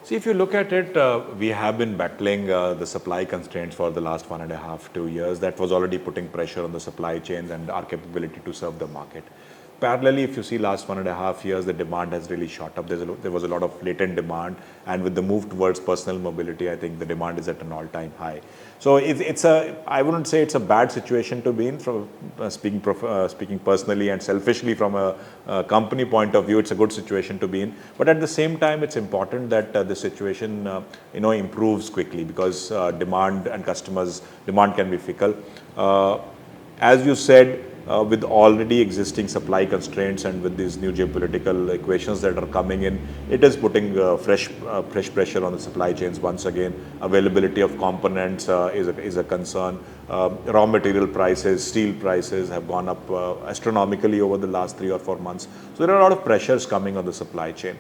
See, if you look at it, we have been battling the supply constraints for the last 1.5, 2 years. That was already putting pressure on the supply chains and our capability to serve the market. Parallelly, if you see last 1.5 years, the demand has really shot up. There was a lot of latent demand, and with the move towards personal mobility, I think the demand is at an all-time high. So I wouldn't say it's a bad situation to be in. From speaking personally and selfishly from a company point of view, it's a good situation to be in. But at the same time, it's important that the situation improves quickly, because demand and customers' demand can be fickle. As you said, with already existing supply constraints and with these new geopolitical equations that are coming in, it is putting fresh pressure on the supply chains once again. Availability of components is a concern. Raw material prices, steel prices have gone up astronomically over the last 3 or 4 months. So there are a lot of pressures coming on the supply chain.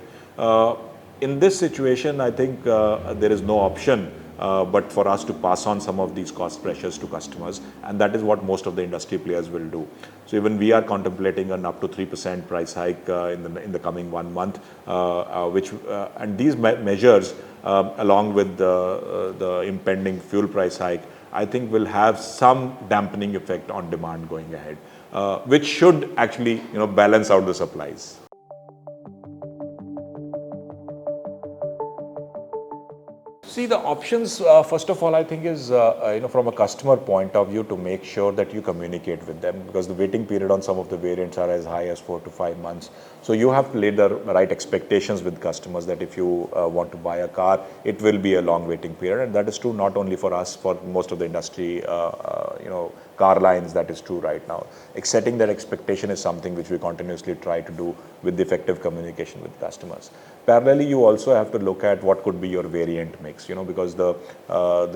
In this situation, I think there is no option but for us to pass on some of these cost pressures to customers, and that is what most of the industry players will do. So even we are contemplating an up to 3% price hike in the coming 1 month, and these measures, along with the impending fuel price hike, I think will have some dampening effect on demand going ahead, which should actually balance out the supplies. See, the options, first of all, I think is, from a customer point of view, to make sure that you communicate with them, because the waiting period on some of the variants are as high as 4 to 5 months. So you have to lay the right expectations with customers that if you want to buy a car, it will be a long waiting period. And that is true not only for us, for most of the industry, car lines, that is true right now. Setting that expectation is something which we continuously try to do with the effective communication with customers. Parallelly, you also have to look at what could be your variant mix, because the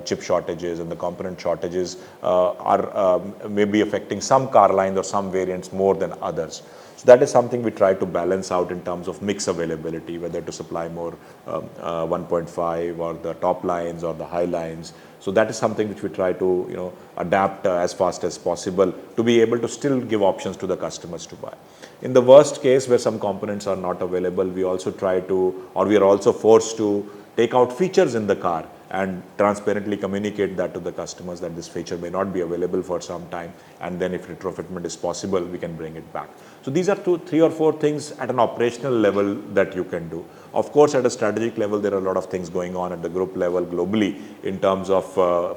chip shortages and the component shortages are maybe affecting some car lines or some variants more than others. So that is something we try to balance out in terms of mix availability, whether to supply more 1.5 or the top lines or the high lines. So that is something which we try to adapt as fast as possible to be able to still give options to the customers to buy. In the worst case, where some components are not available, we also try to, or we are also forced to take out features in the car and transparently communicate that to the customers that this feature may not be available for some time, and then if retrofitment is possible, we can bring it back. So these are 3 or 4 things at an operational level that you can do. Of course, at a strategic level, there are a lot of things going on at the group level globally in terms of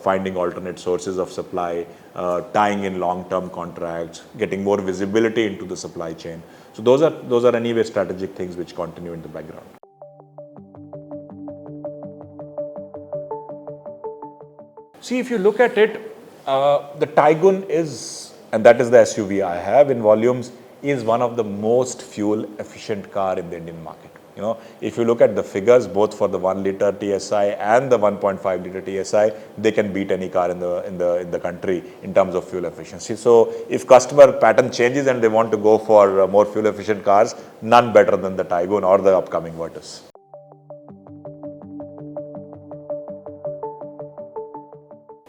finding alternate sources of supply, tying in long-term contracts, getting more visibility into the supply chain. So those are anyway strategic things which continue in the background. See, if you look at it, the Taigun is, and that is the SUV I have in volumes, is one of the most fuel efficient car in the Indian market. If you look at the figures, both for the 1 liter TSI and the 1.5 liter TSI, they can beat any car in the country in terms of fuel efficiency. So if customer pattern changes and they want to go for more fuel efficient cars, none better than the Taigun or the upcoming Virtus.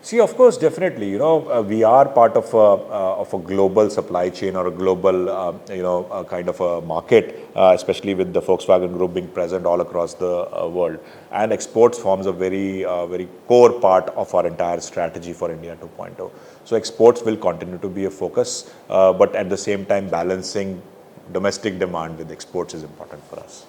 See, of course, definitely. We are part of a global supply chain or a global, kind of a market, especially with the Volkswagen Group being present all across the world. And exports forms a very core part of our entire strategy for India 2.0. So exports will continue to be a focus, but at the same time, balancing domestic demand with exports is important for us.